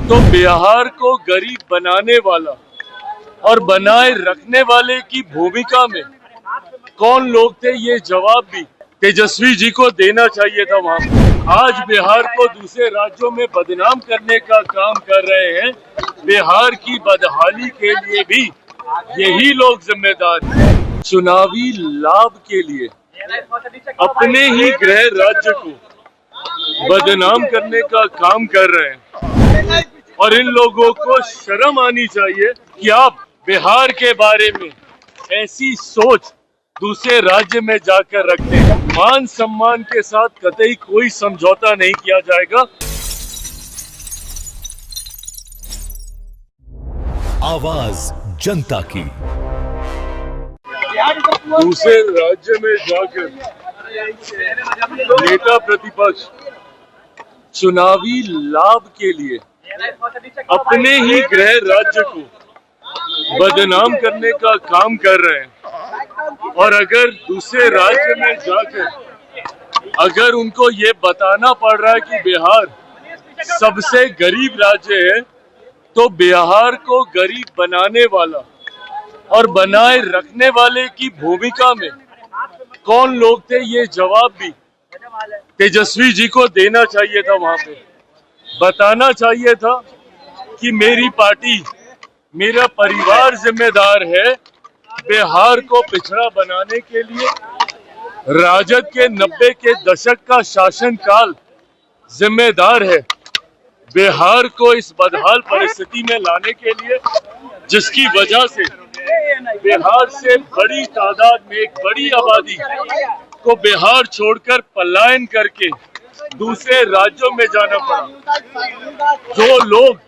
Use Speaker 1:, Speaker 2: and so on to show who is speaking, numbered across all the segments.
Speaker 1: तो बिहार को गरीब बनाने वाला और बनाए रखने वाले की भूमिका में कौन लोग थे, ये जवाब भी तेजस्वी जी को देना चाहिए था। वहां आज बिहार को दूसरे राज्यों में बदनाम करने का काम कर रहे हैं। बिहार की बदहाली के लिए भी यही लोग जिम्मेदार हैं। चुनावी लाभ के लिए अपने ही गृह राज्य को बदनाम करने का काम कर रहे हैं और इन लोगों को शर्म आनी चाहिए कि आप बिहार के बारे में ऐसी सोच दूसरे राज्य में जाकर रखते हैं। मान सम्मान के साथ कतई कोई समझौता नहीं किया जाएगा।
Speaker 2: आवाज जनता की।
Speaker 1: दूसरे राज्य में जाकर नेता प्रतिपक्ष चुनावी लाभ के लिए अपने ही गृह राज्य को बदनाम करने का काम कर रहे हैं और अगर दूसरे राज्य में जाकर अगर उनको ये बताना पड़ रहा है कि बिहार सबसे गरीब राज्य है, तो बिहार को गरीब बनाने वाला और बनाए रखने वाले की भूमिका में कौन लोग थे, ये जवाब भी तेजस्वी जी को देना चाहिए था। वहां पे बताना चाहिए था कि मेरी पार्टी, मेरा परिवार जिम्मेदार है बिहार को पिछड़ा बनाने के लिए। राजद के 90 के दशक का शासनकाल जिम्मेदार है बिहार को इस बदहाल परिस्थिति में लाने के लिए, जिसकी वजह से बिहार से बड़ी तादाद में एक बड़ी आबादी को बिहार छोड़कर पलायन करके दूसरे राज्यों में जाना पड़ा। जो लोग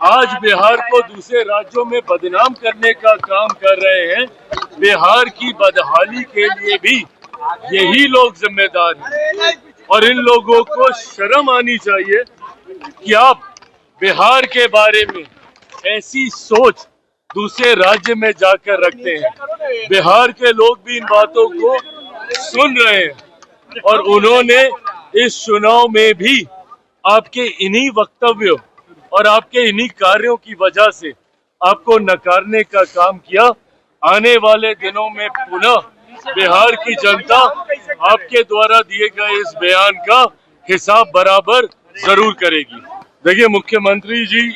Speaker 1: आज बिहार को दूसरे राज्यों में बदनाम करने का काम कर रहे हैं, बिहार की बदहाली के लिए भी यही लोग जिम्मेदार हैं और इन लोगों को शर्म आनी चाहिए कि आप बिहार के बारे में ऐसी सोच दूसरे राज्य में जाकर रखते हैं। बिहार के लोग भी इन बातों को सुन रहे हैं और उन्होंने इस चुनाव में भी आपके इन्हीं वक्तव्यों और आपके इन्हीं कार्यों की वजह से आपको नकारने का काम किया। आने वाले दिनों में पुनः बिहार की जनता आपके द्वारा दिए गए इस बयान का हिसाब बराबर जरूर करेगी। देखिए, मुख्यमंत्री जी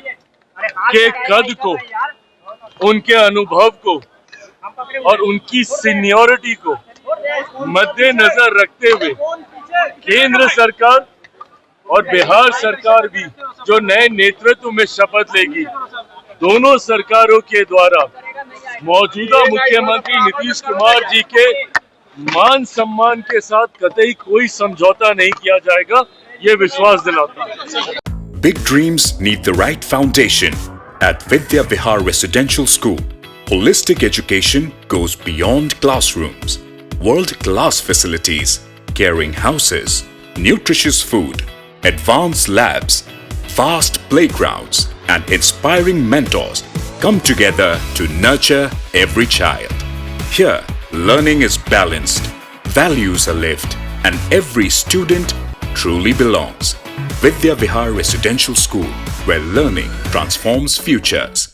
Speaker 1: के कद को, उनके अनुभव को और उनकी सीनियरिटी को मद्देनजर रखते हुए केंद्र सरकार और बिहार सरकार भी जो नए नेतृत्व में शपथ लेगी, दोनों सरकारों के द्वारा मौजूदा मुख्यमंत्री नीतीश कुमार जी के मान सम्मान के साथ कतई कोई समझौता नहीं किया जाएगा, ये विश्वास दिलाता हूं।
Speaker 2: Big dreams need the right foundation. At Vidya Vihar Residential School, holistic education goes beyond classrooms. World-class facilities, caring houses, nutritious food, advanced labs, vast playgrounds, and inspiring mentors come together to nurture every child. Here, learning is balanced, values are lived, and every student truly belongs. Vidya Vihar Residential School, where learning transforms futures.